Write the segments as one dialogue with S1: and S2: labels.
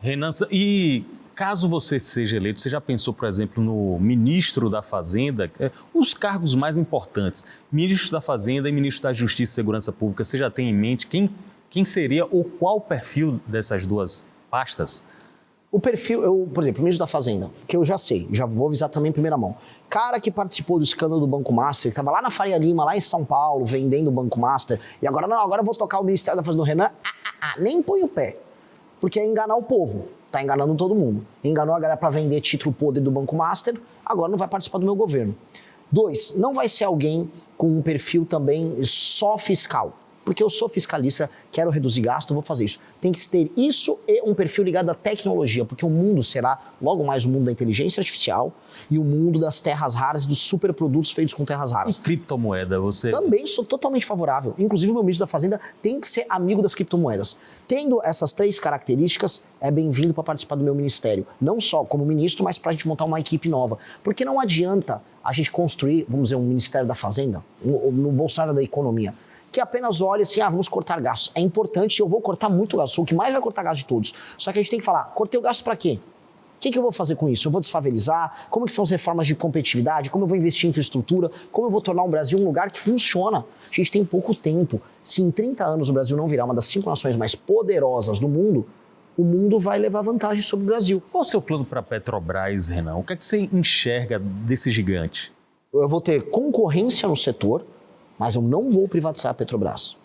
S1: Renan, e caso você seja eleito, você já pensou, por exemplo, no ministro da Fazenda, os cargos mais importantes, ministro da Fazenda e ministro da Justiça e Segurança Pública, você já tem em mente quem seria ou qual o perfil dessas duas pastas?
S2: O perfil, por exemplo, o ministro da Fazenda, que eu já sei, já vou avisar também em primeira mão. Cara que participou do escândalo do Banco Master, que estava lá na Faria Lima, lá em São Paulo, vendendo o Banco Master, e agora não, agora eu vou tocar o Ministério da Fazenda do Renan, nem põe o pé. Porque é enganar o povo, tá enganando todo mundo. Enganou a galera para vender título podre do Banco Master, agora não vai participar do meu governo. 2, não vai ser alguém com um perfil também só fiscal. Porque eu sou fiscalista, quero reduzir gasto, vou fazer isso. Tem que ter isso e um perfil ligado à tecnologia, porque o mundo será logo mais o mundo da inteligência artificial e o mundo das terras raras e dos superprodutos feitos com terras raras.
S1: E criptomoeda, você...
S2: Também sou totalmente favorável. Inclusive, o meu ministro da Fazenda tem que ser amigo das criptomoedas. Tendo essas 3 características, é bem-vindo para participar do meu ministério. Não só como ministro, mas para a gente montar uma equipe nova. Porque não adianta a gente construir, vamos dizer, um Ministério da Fazenda, no Bolsonaro da Economia, que apenas olha assim, vamos cortar gastos. É importante, eu vou cortar muito gasto, sou o que mais vai cortar gasto de todos. Só que a gente tem que falar, cortei o gasto para quê? O que eu vou fazer com isso? Eu vou desfavelizar? Como que são as reformas de competitividade? Como eu vou investir em infraestrutura? Como eu vou tornar o Brasil um lugar que funciona? A gente tem pouco tempo. Se em 30 anos o Brasil não virar uma das 5 nações mais poderosas do mundo, o mundo vai levar vantagem sobre o Brasil.
S1: Qual é o seu plano para a Petrobras, Renan? O que é que você enxerga desse gigante?
S2: Eu vou ter concorrência no setor, mas eu não vou privatizar a Petrobras.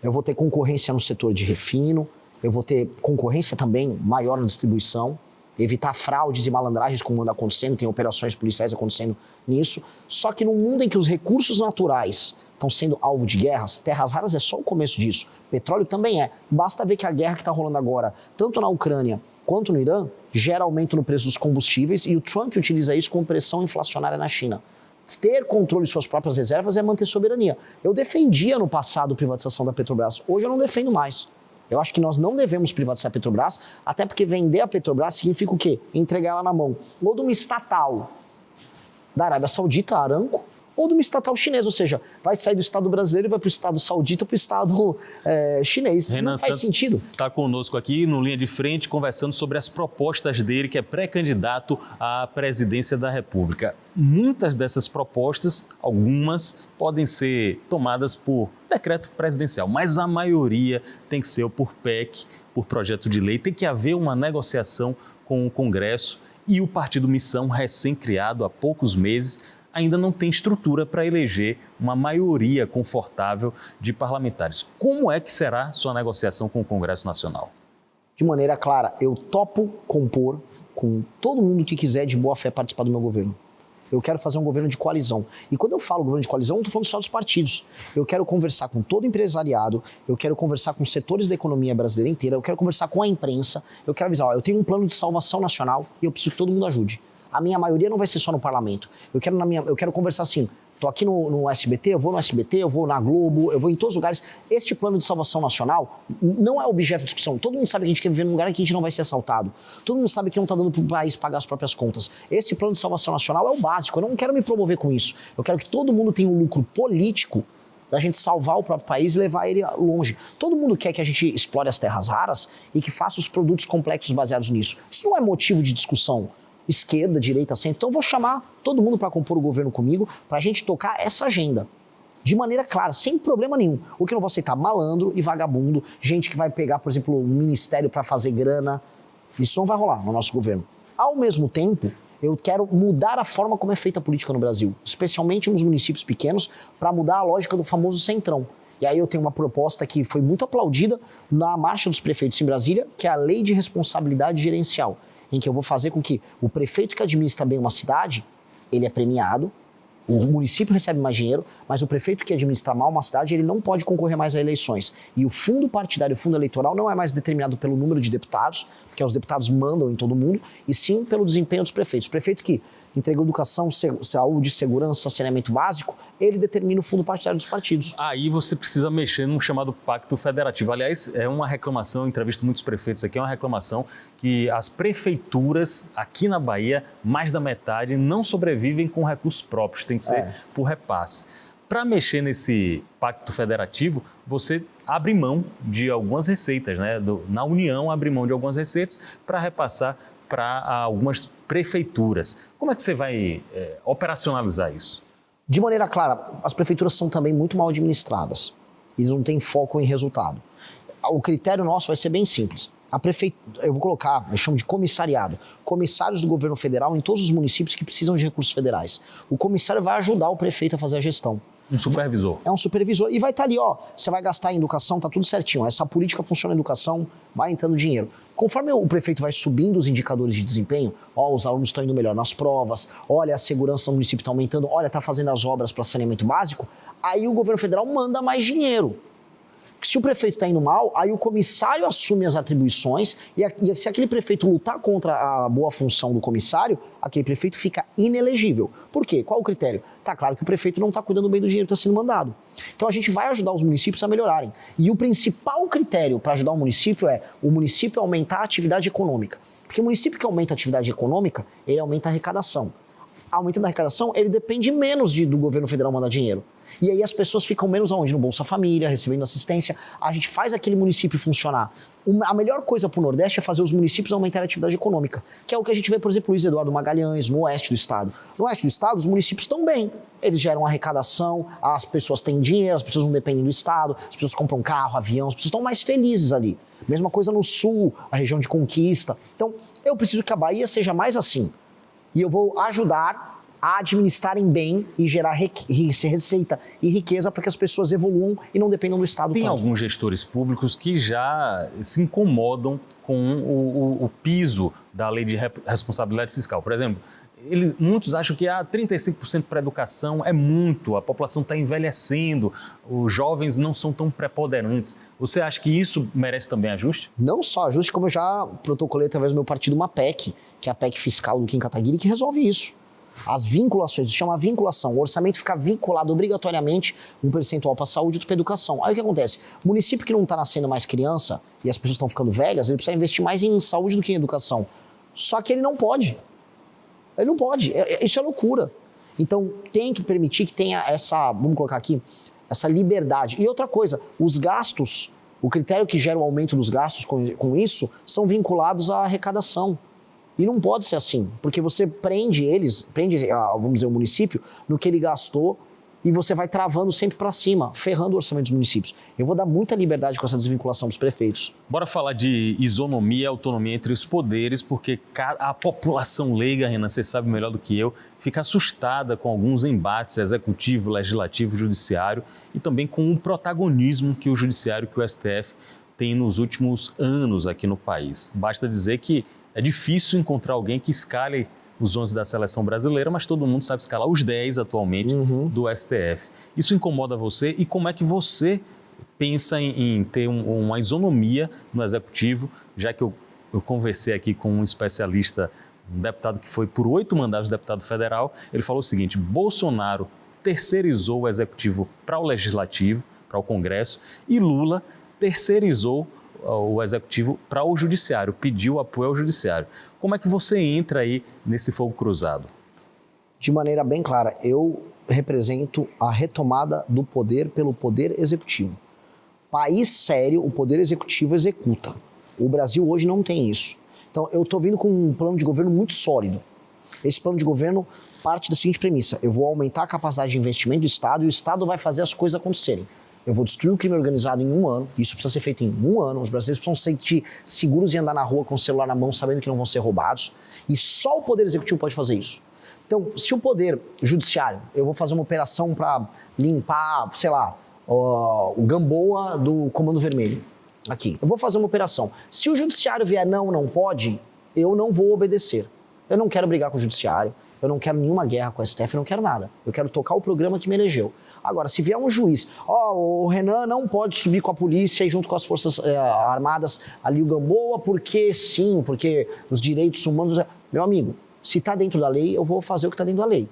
S2: Eu vou ter concorrência no setor de refino, eu vou ter concorrência também maior na distribuição, evitar fraudes e malandragens como anda acontecendo, tem operações policiais acontecendo nisso. Só que num mundo em que os recursos naturais estão sendo alvo de guerras, terras raras é só o começo disso. Petróleo também é. Basta ver que a guerra que está rolando agora, tanto na Ucrânia quanto no Irã, gera aumento no preço dos combustíveis e o Trump utiliza isso como pressão inflacionária na China. Ter controle de suas próprias reservas é manter soberania. Eu defendia no passado a privatização da Petrobras, hoje eu não defendo mais. Eu acho que nós não devemos privatizar a Petrobras, até porque vender a Petrobras significa o quê? Entregar ela na mão ou de uma estatal da Arábia Saudita, a Aramco, ou de uma estatal chinesa, ou seja, vai sair do Estado brasileiro e vai para o Estado saudita, para o Estado chinês.
S1: Renan
S2: não faz
S1: Santos
S2: sentido.
S1: Está conosco aqui no Linha de Frente, conversando sobre as propostas dele, que é pré-candidato à presidência da República. Muitas dessas propostas, algumas, podem ser tomadas por decreto presidencial, mas a maioria tem que ser por PEC, por projeto de lei. Tem que haver uma negociação com o Congresso e o Partido Missão, recém-criado há poucos meses, ainda não tem estrutura para eleger uma maioria confortável de parlamentares. Como é que será sua negociação com o Congresso Nacional?
S2: De maneira clara, eu topo compor com todo mundo que quiser de boa fé participar do meu governo. Eu quero fazer um governo de coalizão. E quando eu falo governo de coalizão, eu não estou falando só dos partidos. Eu quero conversar com todo o empresariado, eu quero conversar com os setores da economia brasileira inteira, eu quero conversar com a imprensa, eu quero avisar, eu tenho um plano de salvação nacional e eu preciso que todo mundo ajude. A minha maioria não vai ser só no parlamento. Eu quero conversar assim, tô aqui no SBT, eu vou no SBT, eu vou na Globo, eu vou em todos os lugares. Este plano de salvação nacional não é objeto de discussão. Todo mundo sabe que a gente quer viver num lugar em que a gente não vai ser assaltado. Todo mundo sabe que não está dando para o país pagar as próprias contas. Esse plano de salvação nacional é o básico. Eu não quero me promover com isso. Eu quero que todo mundo tenha um lucro político da gente salvar o próprio país e levar ele longe. Todo mundo quer que a gente explore as terras raras e que faça os produtos complexos baseados nisso. Isso não é motivo de discussão. Esquerda, direita, centro. Então eu vou chamar todo mundo para compor o governo comigo, para a gente tocar essa agenda. De maneira clara, sem problema nenhum. O que eu não vou aceitar? Malandro e vagabundo, gente que vai pegar, por exemplo, um ministério para fazer grana. Isso não vai rolar no nosso governo. Ao mesmo tempo, eu quero mudar a forma como é feita a política no Brasil, especialmente nos municípios pequenos, para mudar a lógica do famoso centrão. E aí eu tenho uma proposta que foi muito aplaudida na Marcha dos Prefeitos em Brasília, que é a Lei de Responsabilidade Gerencial, em que eu vou fazer com que o prefeito que administra bem uma cidade, ele é premiado, o município recebe mais dinheiro, mas o prefeito que administra mal uma cidade, ele não pode concorrer mais a eleições. E o fundo partidário, o fundo eleitoral, não é mais determinado pelo número de deputados, porque os deputados mandam em todo mundo, e sim pelo desempenho dos prefeitos. O prefeito que entregou educação, saúde, segurança, saneamento básico, ele determina o fundo partidário dos partidos.
S1: Aí você precisa mexer num chamado Pacto Federativo. Aliás, é uma reclamação, eu entrevisto muitos prefeitos aqui, é uma reclamação que as prefeituras aqui na Bahia, mais da metade, não sobrevivem com recursos próprios, tem que ser por repasse. Para mexer nesse Pacto Federativo, você abre mão de algumas receitas, né? Na União, abre mão de algumas receitas para repassar para algumas prefeituras. Como é que você vai operacionalizar isso?
S2: De maneira clara, as prefeituras são também muito mal administradas. Eles não têm foco em resultado. O critério nosso vai ser bem simples. Eu vou colocar, eu chamo de comissariado, comissários do governo federal em todos os municípios que precisam de recursos federais. O comissário vai ajudar o prefeito a fazer a gestão.
S1: Um supervisor.
S2: É um supervisor e vai estar ali, você vai gastar em educação, tá tudo certinho. Essa política funciona em educação, vai entrando dinheiro. Conforme o prefeito vai subindo os indicadores de desempenho, os alunos estão indo melhor nas provas, olha, a segurança do município está aumentando, olha, está fazendo as obras para saneamento básico, aí o governo federal manda mais dinheiro. Se o prefeito está indo mal, aí o comissário assume as atribuições e se aquele prefeito lutar contra a boa função do comissário, aquele prefeito fica inelegível. Por quê? Qual o critério? Tá claro que o prefeito não está cuidando bem do dinheiro que está sendo mandado. Então a gente vai ajudar os municípios a melhorarem. E o principal critério para ajudar o município é o município aumentar a atividade econômica. Porque o município que aumenta a atividade econômica, ele aumenta a arrecadação. Aumentando a arrecadação, ele depende menos do governo federal mandar dinheiro. E aí as pessoas ficam menos aonde? No Bolsa Família, recebendo assistência. A gente faz aquele município funcionar. A melhor coisa para o Nordeste é fazer os municípios aumentarem a atividade econômica, que é o que a gente vê, por exemplo, Luiz Eduardo Magalhães, no oeste do estado. No oeste do estado, os municípios estão bem. Eles geram arrecadação, as pessoas têm dinheiro, as pessoas não dependem do estado, as pessoas compram carro, avião, as pessoas estão mais felizes ali. Mesma coisa no sul, a região de Conquista. Então, eu preciso que a Bahia seja mais assim. E eu vou ajudar a administrarem bem e gerar receita e riqueza para que as pessoas evoluam e não dependam do Estado.
S1: Tem alguns gestores públicos que já se incomodam com o piso da lei de responsabilidade fiscal. Por exemplo, muitos acham que 35% para a educação é muito, a população está envelhecendo, os jovens não são tão preponderantes. Você acha que isso merece também ajuste?
S2: Não só ajuste, como eu já protocolei através do meu partido uma PEC, que é a PEC fiscal do Kim Kataguiri, que resolve isso. As vinculações, se chama vinculação, o orçamento fica vinculado obrigatoriamente um percentual para a saúde e outro para a educação. Aí o que acontece? O município que não está nascendo mais criança e as pessoas estão ficando velhas, ele precisa investir mais em saúde do que em educação. Só que ele não pode. Ele não pode. Isso é loucura. Então tem que permitir que tenha essa, vamos colocar aqui, essa liberdade. E outra coisa, os gastos, o critério que gera o aumento dos gastos com isso, são vinculados à arrecadação. E não pode ser assim, porque você prende, vamos dizer, o município no que ele gastou e você vai travando sempre para cima, ferrando o orçamento dos municípios. Eu vou dar muita liberdade com essa desvinculação dos prefeitos.
S1: Bora falar de isonomia e autonomia entre os poderes, porque a população leiga, Renan, você sabe melhor do que eu, fica assustada com alguns embates executivo, legislativo, judiciário e também com o protagonismo que o judiciário, que o STF tem nos últimos anos aqui no país. Basta dizer que é difícil encontrar alguém que escale os 11 da seleção brasileira, mas todo mundo sabe escalar os 10 atualmente do STF. Isso incomoda você e como é que você pensa em ter uma isonomia no executivo, já que eu conversei aqui com um especialista, um deputado que foi por 8 mandatos deputado federal, ele falou o seguinte: Bolsonaro terceirizou o executivo para o legislativo, para o Congresso, e Lula terceirizou o executivo para o judiciário, pediu apoio ao judiciário. Como é que você entra aí nesse fogo cruzado?
S2: De maneira bem clara, eu represento a retomada do poder pelo poder executivo. País sério, o poder executivo executa. O Brasil hoje não tem isso. Então eu estou vindo com um plano de governo muito sólido. Esse plano de governo parte da seguinte premissa: eu vou aumentar a capacidade de investimento do Estado e o Estado vai fazer as coisas acontecerem. Eu vou destruir o crime organizado em 1 ano, isso precisa ser feito em 1 ano, os brasileiros precisam se sentir seguros e andar na rua com o celular na mão, sabendo que não vão ser roubados, e só o Poder Executivo pode fazer isso. Então, se o Poder Judiciário, eu vou fazer uma operação para limpar, sei lá, o Gamboa do Comando Vermelho, aqui, eu vou fazer uma operação. Se o Judiciário vier não pode, eu não vou obedecer. Eu não quero brigar com o Judiciário, eu não quero nenhuma guerra com o STF, eu não quero nada. Eu quero tocar o programa que me elegeu. Agora, se vier um juiz, o Renan não pode subir com a polícia e junto com as forças armadas ali o Gamboa, porque sim, porque os direitos humanos... Meu amigo, se está dentro da lei, eu vou fazer o que está dentro da lei.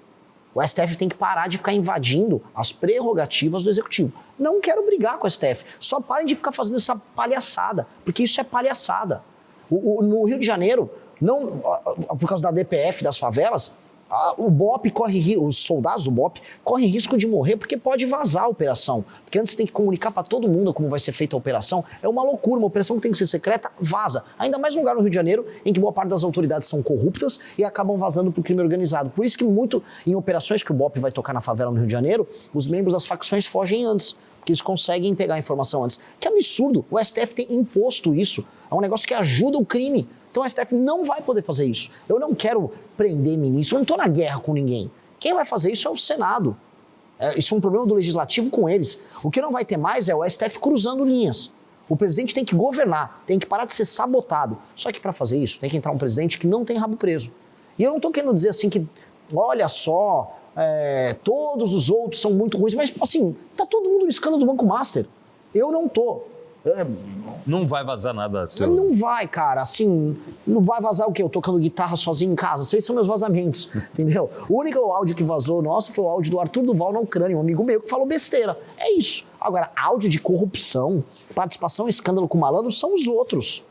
S2: O STF tem que parar de ficar invadindo as prerrogativas do Executivo. Não quero brigar com o STF, só parem de ficar fazendo essa palhaçada, porque isso é palhaçada. No Rio de Janeiro, não, por causa da DPF, das favelas, O BOP os soldados do BOP correm risco de morrer porque pode vazar a operação. Porque antes tem que comunicar para todo mundo como vai ser feita a operação. É uma loucura, uma operação que tem que ser secreta, vaza. Ainda mais num lugar no Rio de Janeiro em que boa parte das autoridades são corruptas e acabam vazando para o crime organizado. Por isso que muito em operações que o BOP vai tocar na favela no Rio de Janeiro, os membros das facções fogem antes. Porque eles conseguem pegar a informação antes. Que absurdo, o STF tem imposto isso. É um negócio que ajuda o crime. Então o STF não vai poder fazer isso. Eu não quero prender ministro, eu não estou na guerra com ninguém. Quem vai fazer isso é o Senado. Isso é um problema do Legislativo com eles. O que não vai ter mais é o STF cruzando linhas. O presidente tem que governar, tem que parar de ser sabotado. Só que para fazer isso tem que entrar um presidente que não tem rabo preso. E eu não estou querendo dizer assim que, olha só, todos os outros são muito ruins, mas assim, tá todo mundo no escândalo do Banco Master. Eu não tô.
S1: Não vai vazar nada seu.
S2: Não vai, cara, assim, não vai vazar o quê? Eu tocando guitarra sozinho em casa, esses são meus vazamentos, entendeu? O único áudio que vazou nosso foi o áudio do Arthur Duval na Ucrânia, um amigo meu que falou besteira, é isso. Agora, áudio de corrupção, participação em escândalo com malandro são os outros.